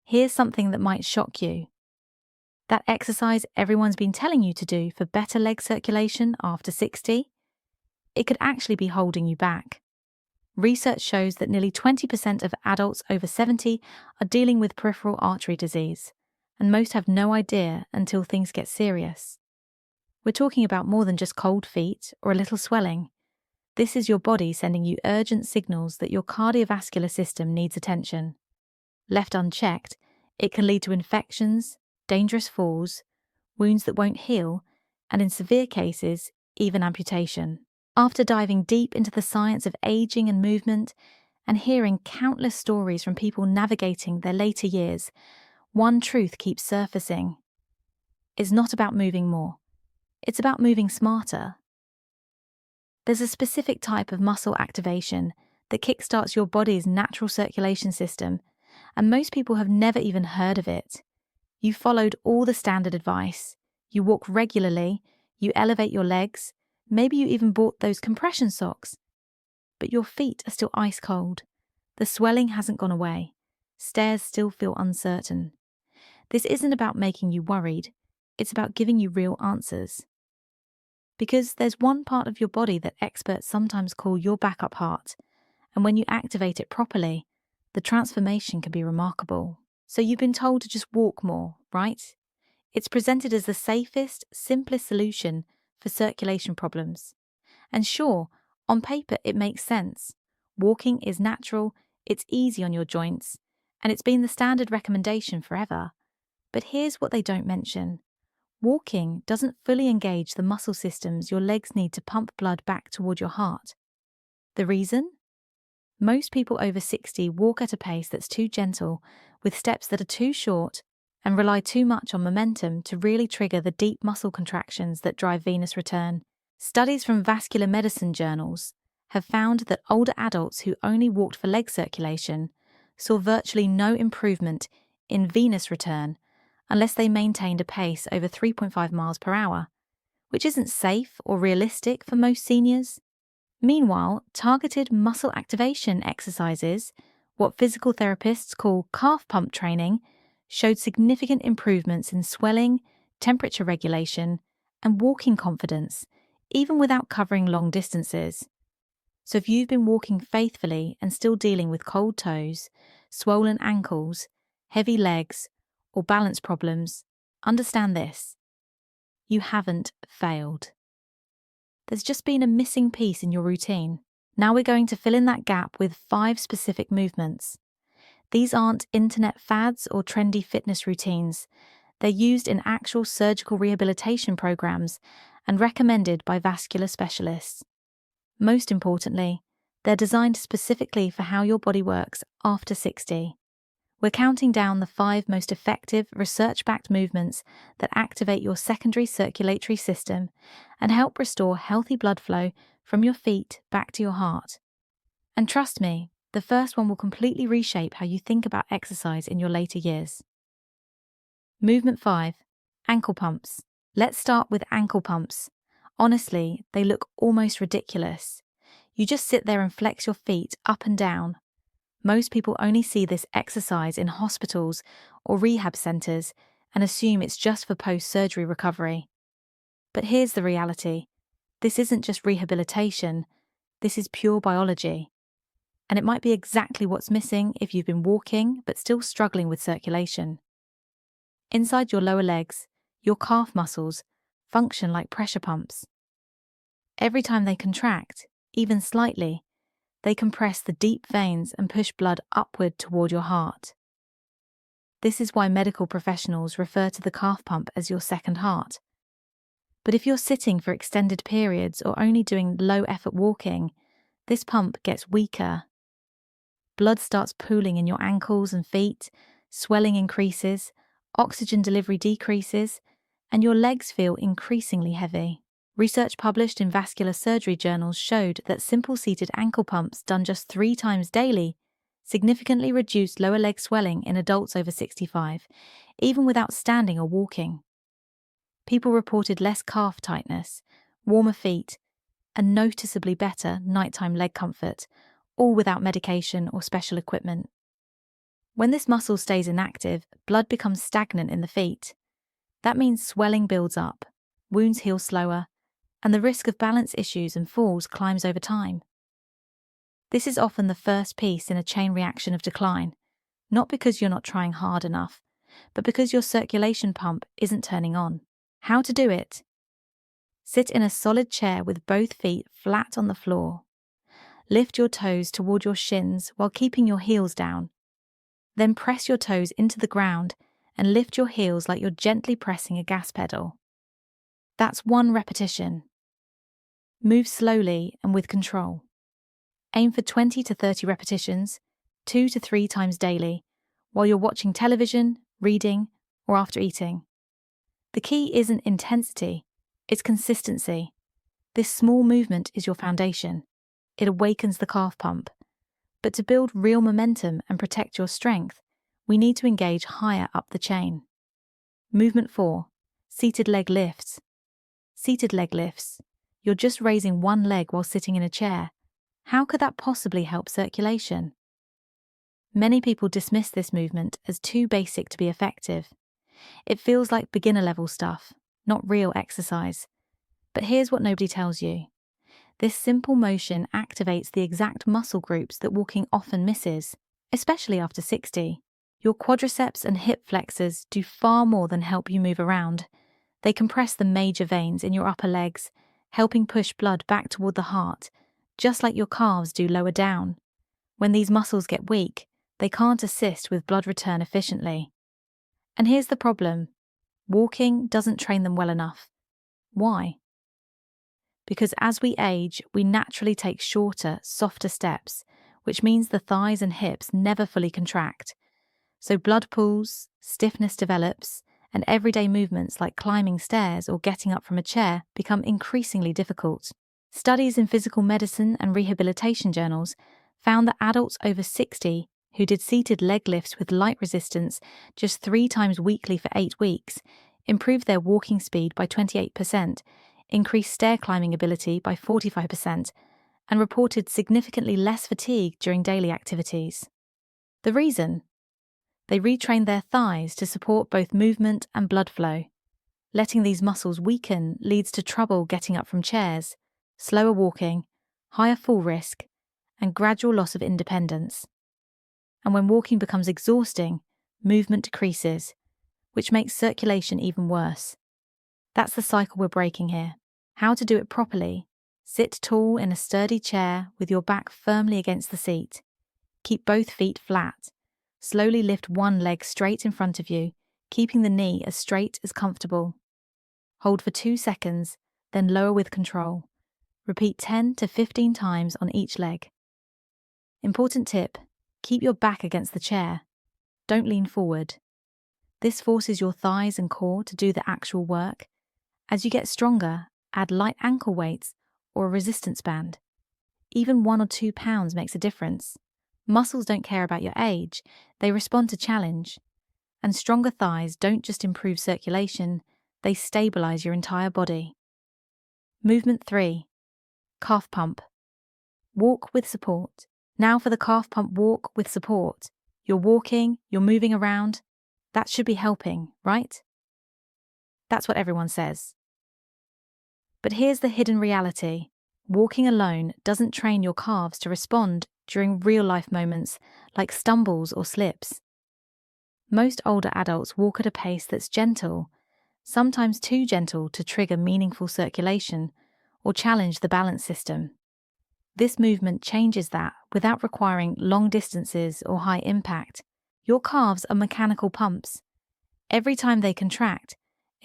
Here's something that might shock you. That exercise everyone's been telling you to do for better leg circulation after 60, it could actually be holding you back. Research shows that nearly 20% of adults over 70 are dealing with peripheral artery disease, and most have no idea until things get serious. We're talking about more than just cold feet or a little swelling. This is your body sending you urgent signals that your cardiovascular system needs attention. Left unchecked, it can lead to infections, dangerous falls, wounds that won't heal, and in severe cases, even amputation. After diving deep into the science of aging and movement and hearing countless stories from people navigating their later years, one truth keeps surfacing. It's not about moving more. It's about moving smarter. There's a specific type of muscle activation that kickstarts your body's natural circulation system, and most people have never even heard of it. You followed all the standard advice. You walk regularly, you elevate your legs, maybe you even bought those compression socks. But your feet are still ice cold. The swelling hasn't gone away. Stairs still feel uncertain. This isn't about making you worried. It's about giving you real answers. Because there's one part of your body that experts sometimes call your backup heart, and when you activate it properly, the transformation can be remarkable. So you've been told to just walk more, right? It's presented as the safest, simplest solution for circulation problems. And sure, on paper it makes sense. Walking is natural, it's easy on your joints, and it's been the standard recommendation forever. But here's what they don't mention. Walking doesn't fully engage the muscle systems your legs need to pump blood back toward your heart. The reason? Most people over 60 walk at a pace that's too gentle, with steps that are too short, and rely too much on momentum to really trigger the deep muscle contractions that drive venous return. Studies from vascular medicine journals have found that older adults who only walked for leg circulation saw virtually no improvement in venous return unless they maintained a pace over 3.5 miles per hour, which isn't safe or realistic for most seniors. Meanwhile, targeted muscle activation exercises, what physical therapists call calf pump training, showed significant improvements in swelling, temperature regulation, and walking confidence, even without covering long distances. So if you've been walking faithfully and still dealing with cold toes, swollen ankles, heavy legs, or balance problems, understand this. You haven't failed. There's just been a missing piece in your routine. Now we're going to fill in that gap with 5 specific movements. These aren't internet fads or trendy fitness routines. They're used in actual surgical rehabilitation programs and recommended by vascular specialists. Most importantly, they're designed specifically for how your body works after 60. We're counting down the 5 most effective, research-backed movements that activate your secondary circulatory system and help restore healthy blood flow from your feet back to your heart. And trust me, the first one will completely reshape how you think about exercise in your later years. Movement 5. Ankle pumps. Let's start with ankle pumps. Honestly, they look almost ridiculous. You just sit there and flex your feet up and down. Most people only see this exercise in hospitals or rehab centres and assume it's just for post-surgery recovery. But here's the reality. This isn't just rehabilitation, this is pure biology. And it might be exactly what's missing if you've been walking but still struggling with circulation. Inside your lower legs, your calf muscles function like pressure pumps. Every time they contract, even slightly, they compress the deep veins and push blood upward toward your heart. This is why medical professionals refer to the calf pump as your second heart. But if you're sitting for extended periods or only doing low-effort walking, this pump gets weaker. Blood starts pooling in your ankles and feet, swelling increases, oxygen delivery decreases, and your legs feel increasingly heavy. Research published in vascular surgery journals showed that simple seated ankle pumps done just 3 times daily significantly reduced lower leg swelling in adults over 65, even without standing or walking. People reported less calf tightness, warmer feet, and noticeably better nighttime leg comfort, all without medication or special equipment. When this muscle stays inactive, blood becomes stagnant in the feet. That means swelling builds up, wounds heal slower, and the risk of balance issues and falls climbs over time. This is often the first piece in a chain reaction of decline, not because you're not trying hard enough, but because your circulation pump isn't turning on. How to do it? Sit in a solid chair with both feet flat on the floor. Lift your toes toward your shins while keeping your heels down. Then press your toes into the ground and lift your heels like you're gently pressing a gas pedal. That's 1 repetition. Move slowly and with control. Aim for 20 to 30 repetitions, 2 to 3 times daily, while you're watching television, reading, or after eating. The key isn't intensity, it's consistency. This small movement is your foundation. It awakens the calf pump. But to build real momentum and protect your strength, we need to engage higher up the chain. Movement 4. Seated leg lifts. Seated leg lifts. You're just raising one leg while sitting in a chair. How could that possibly help circulation? Many people dismiss this movement as too basic to be effective. It feels like beginner-level stuff, not real exercise. But here's what nobody tells you. This simple motion activates the exact muscle groups that walking often misses, especially after 60. Your quadriceps and hip flexors do far more than help you move around. They compress the major veins in your upper legs, helping push blood back toward the heart, just like your calves do lower down. When these muscles get weak, they can't assist with blood return efficiently. And here's the problem. Walking doesn't train them well enough. Why? Because as we age, we naturally take shorter, softer steps, which means the thighs and hips never fully contract. So blood pools, stiffness develops, and everyday movements like climbing stairs or getting up from a chair become increasingly difficult. Studies in physical medicine and rehabilitation journals found that adults over 60 who did seated leg lifts with light resistance just 3 times weekly for 8 weeks improved their walking speed by 28%, increased stair climbing ability by 45%, and reported significantly less fatigue during daily activities. The reason? They retrained their thighs to support both movement and blood flow. Letting these muscles weaken leads to trouble getting up from chairs, slower walking, higher fall risk, and gradual loss of independence. And when walking becomes exhausting, movement decreases, which makes circulation even worse. That's the cycle we're breaking here. How to do it properly. Sit tall in a sturdy chair with your back firmly against the seat. Keep both feet flat. Slowly lift one leg straight in front of you, keeping the knee as straight as comfortable. Hold for 2 seconds, then lower with control. Repeat 10 to 15 times on each leg. Important tip, keep your back against the chair. Don't lean forward. This forces your thighs and core to do the actual work. As you get stronger, add light ankle weights or a resistance band. Even 1 or 2 pounds makes a difference. Muscles don't care about your age, they respond to challenge. And stronger thighs don't just improve circulation, they stabilize your entire body. Movement 3. Calf pump. Walk with support. Now for the calf pump walk with support. You're walking, you're moving around. That should be helping, right? That's what everyone says. But here's the hidden reality. Walking alone doesn't train your calves to respond during real-life moments like stumbles or slips. Most older adults walk at a pace that's gentle, sometimes too gentle to trigger meaningful circulation or challenge the balance system. This movement changes that without requiring long distances or high impact. Your calves are mechanical pumps. Every time they contract,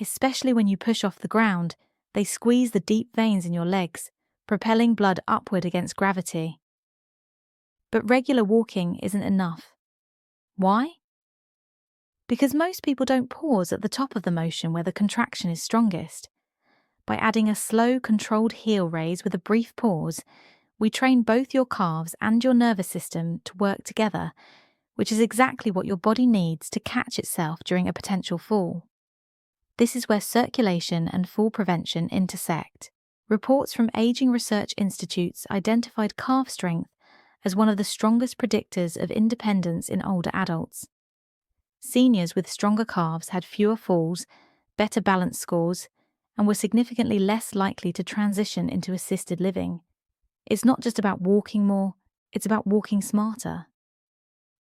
especially when you push off the ground, they squeeze the deep veins in your legs, propelling blood upward against gravity. But regular walking isn't enough. Why? Because most people don't pause at the top of the motion where the contraction is strongest. By adding a slow, controlled heel raise with a brief pause, we train both your calves and your nervous system to work together, which is exactly what your body needs to catch itself during a potential fall. This is where circulation and fall prevention intersect. Reports from aging research institutes identified calf strength as one of the strongest predictors of independence in older adults. Seniors with stronger calves had fewer falls, better balance scores, and were significantly less likely to transition into assisted living. It's not just about walking more, it's about walking smarter.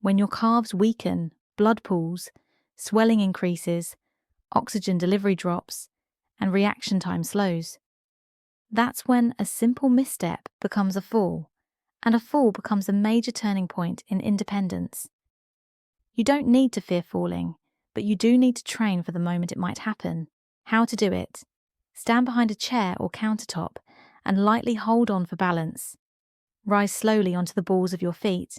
When your calves weaken, blood pools, swelling increases, oxygen delivery drops, and reaction time slows. That's when a simple misstep becomes a fall, and a fall becomes a major turning point in independence. You don't need to fear falling, but you do need to train for the moment it might happen. How to do it? Stand behind a chair or countertop and lightly hold on for balance. Rise slowly onto the balls of your feet,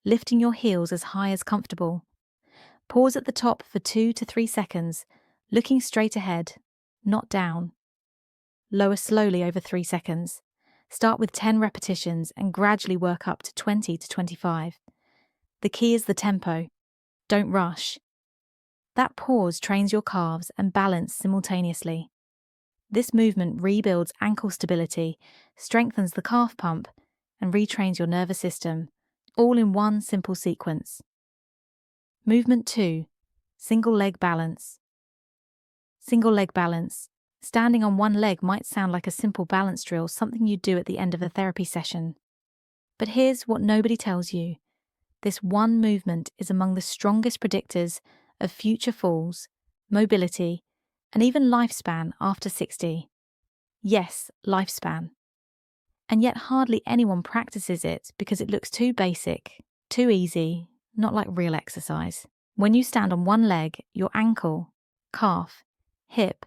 lifting your heels as high as comfortable. Pause at the top for 2 to 3 seconds, looking straight ahead, not down. Lower slowly over 3 seconds. Start with 10 repetitions and gradually work up to 20 to 25. The key is the tempo. Don't rush. That pause trains your calves and balance simultaneously. This movement rebuilds ankle stability, strengthens the calf pump, and retrains your nervous system, all in one simple sequence. Movement 2. Single leg balance. Single leg balance. Standing on one leg might sound like a simple balance drill, something you do at the end of a therapy session. But here's what nobody tells you. This one movement is among the strongest predictors of future falls, mobility, and even lifespan after 60. Yes, lifespan. And yet hardly anyone practices it because it looks too basic, too easy, not like real exercise. When you stand on one leg, your ankle, calf, hip,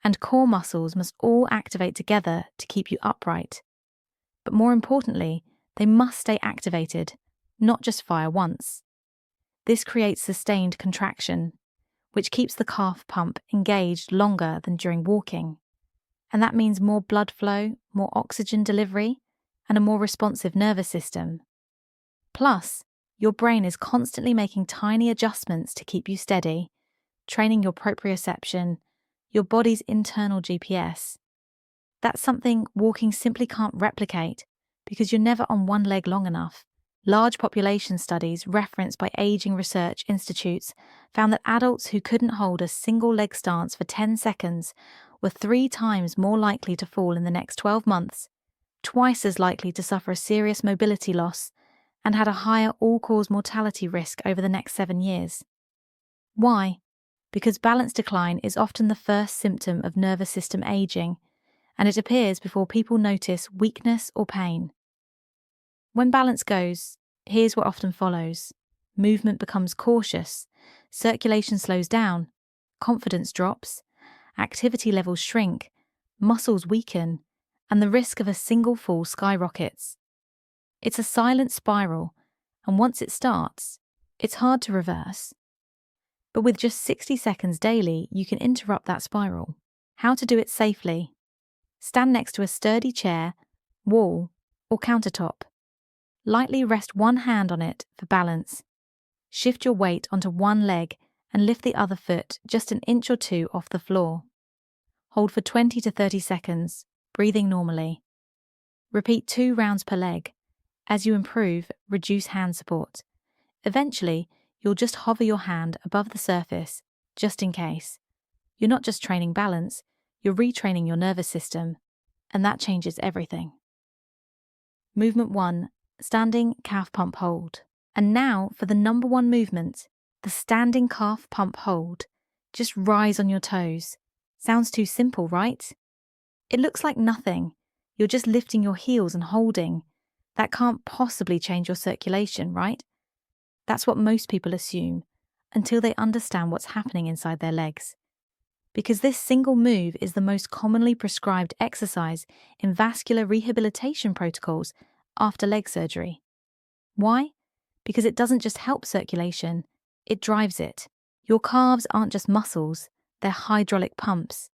and core muscles must all activate together to keep you upright. But more importantly, they must stay activated, not just fire once. This creates sustained contraction, which keeps the calf pump engaged longer than during walking. And that means more blood flow, more oxygen delivery, and a more responsive nervous system. Plus, your brain is constantly making tiny adjustments to keep you steady, training your proprioception, your body's internal GPS. That's something walking simply can't replicate because you're never on one leg long enough. Large population studies referenced by aging research institutes found that adults who couldn't hold a single leg stance for 10 seconds were 3 times more likely to fall in the next 12 months, twice as likely to suffer a serious mobility loss, and had a higher all-cause mortality risk over the next 7 years. Why? Because balance decline is often the first symptom of nervous system aging, and it appears before people notice weakness or pain. When balance goes, here's what often follows. Movement becomes cautious, circulation slows down, confidence drops, activity levels shrink, muscles weaken, and the risk of a single fall skyrockets. It's a silent spiral, and once it starts, it's hard to reverse. But with just 60 seconds daily, you can interrupt that spiral. How to do it safely? Stand next to a sturdy chair, wall, or countertop. Lightly rest one hand on it for balance. Shift your weight onto one leg and lift the other foot just an inch or 2 off the floor. Hold for 20 to 30 seconds, breathing normally. Repeat 2 rounds per leg. As you improve, reduce hand support. Eventually, you'll just hover your hand above the surface, just in case. You're not just training balance, you're retraining your nervous system, and that changes everything. Movement 1. Standing calf pump hold. And now for the number 1 movement, the standing calf pump hold. Just rise on your toes. Sounds too simple, right? It looks like nothing. You're just lifting your heels and holding. That can't possibly change your circulation, right? That's what most people assume, until they understand what's happening inside their legs. Because this single move is the most commonly prescribed exercise in vascular rehabilitation protocols after leg surgery. Why? Because it doesn't just help circulation, it drives it. Your calves aren't just muscles, they're hydraulic pumps.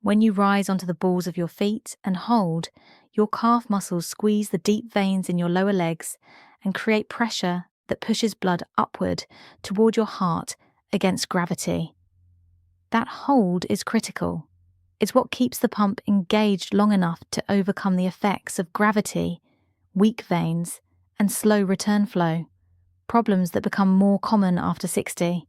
When you rise onto the balls of your feet and hold, your calf muscles squeeze the deep veins in your lower legs and create pressure that pushes blood upward toward your heart against gravity. That hold is critical. It's what keeps the pump engaged long enough to overcome the effects of gravity, weak veins, and slow return flow, problems that become more common after 60.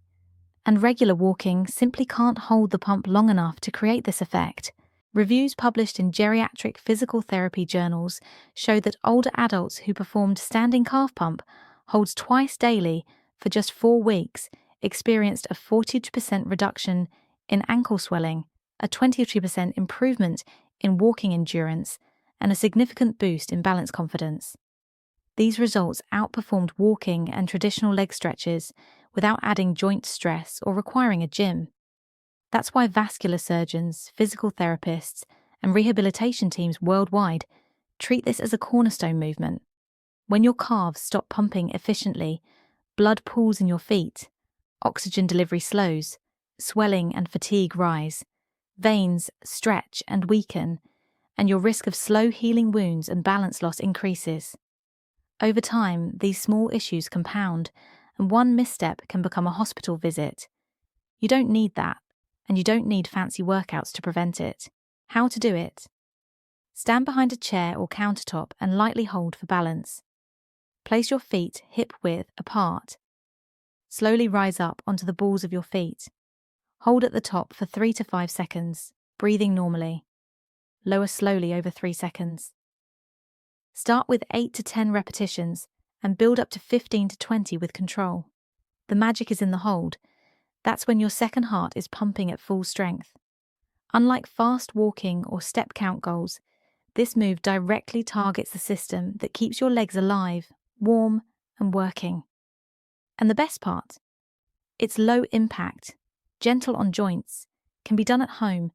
And regular walking simply can't hold the pump long enough to create this effect. Reviews published in geriatric physical therapy journals show that older adults who performed standing calf pump holds twice daily for just 4 weeks experienced a 42% reduction in ankle swelling, a 23% improvement in walking endurance, and a significant boost in balance confidence. These results outperformed walking and traditional leg stretches without adding joint stress or requiring a gym. That's why vascular surgeons, physical therapists, and rehabilitation teams worldwide treat this as a cornerstone movement. When your calves stop pumping efficiently, blood pools in your feet, oxygen delivery slows, swelling and fatigue rise, veins stretch and weaken, and your risk of slow healing wounds and balance loss increases. Over time, these small issues compound, and one misstep can become a hospital visit. You don't need that, and you don't need fancy workouts to prevent it. How to do it? Stand behind a chair or countertop and lightly hold for balance. Place your feet hip-width apart. Slowly rise up onto the balls of your feet. Hold at the top for 3 to 5 seconds, breathing normally. Lower slowly over 3 seconds. Start with 8 to 10 repetitions and build up to 15 to 20 with control. The magic is in the hold. That's when your second heart is pumping at full strength. Unlike fast walking or step count goals, this move directly targets the system that keeps your legs alive, warm, and working. And the best part? It's low impact, gentle on joints, can be done at home,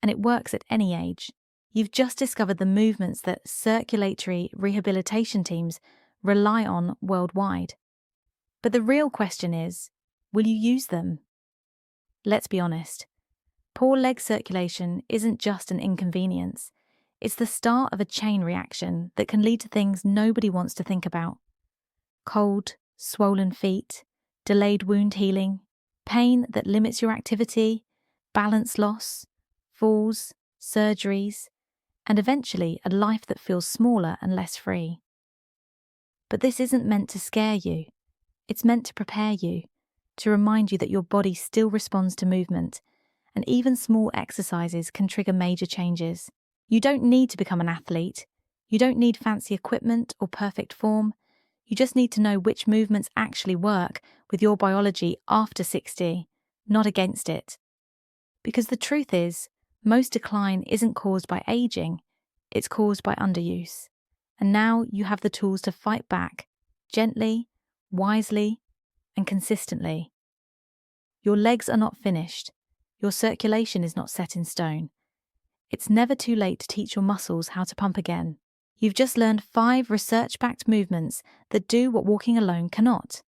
and it works at any age. You've just discovered the movements that circulatory rehabilitation teams rely on worldwide. But the real question is, will you use them? Let's be honest. Poor leg circulation isn't just an inconvenience. It's the start of a chain reaction that can lead to things nobody wants to think about. Cold, swollen feet, delayed wound healing, pain that limits your activity, balance loss, falls, surgeries, and eventually a life that feels smaller and less free. But this isn't meant to scare you. It's meant to prepare you, to remind you that your body still responds to movement, and even small exercises can trigger major changes. You don't need to become an athlete. You don't need fancy equipment or perfect form. You just need to know which movements actually work with your biology after 60, not against it. Because the truth is, most decline isn't caused by aging, it's caused by underuse. And now you have the tools to fight back, gently, wisely, and consistently. Your legs are not finished. Your circulation is not set in stone. It's never too late to teach your muscles how to pump again. You've just learned 5 research-backed movements that do what walking alone cannot.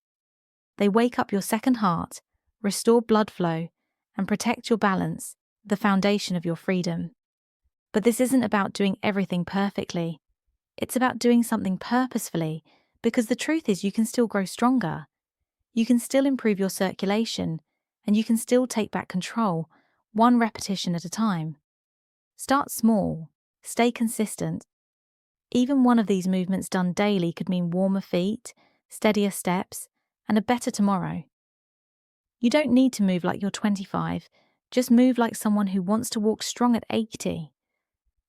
They wake up your second heart, restore blood flow, and protect your balance, the foundation of your freedom. But this isn't about doing everything perfectly. It's about doing something purposefully, because the truth is you can still grow stronger. You can still improve your circulation, and you can still take back control, one repetition at a time. Start small, stay consistent. Even one of these movements done daily could mean warmer feet, steadier steps, and a better tomorrow. You don't need to move like you're 25, just move like someone who wants to walk strong at 80.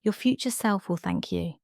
Your future self will thank you.